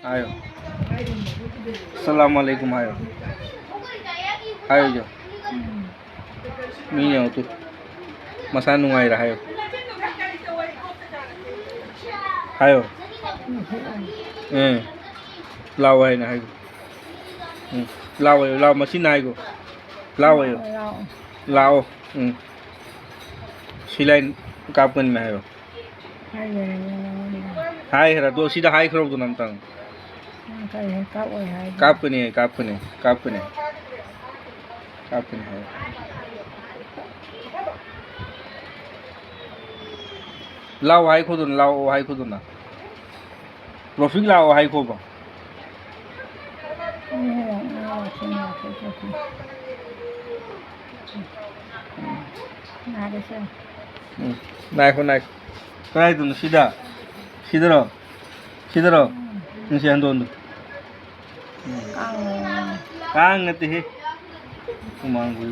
आयो सलामकुम आयो आयो जो मी होतो मसा नुंगायरा आयो लाव है ना लाव मशीन आएगो लाव लाव सिलाई कापन में आयो हाय हरा तो सीधा हाय करो तो नमता कापने है लाव हाय खोदो ना रफिक लाव हाय खोबा नायको काय तुम सीधा रहो नसे हंदो कांग नते हे कुमांग बोल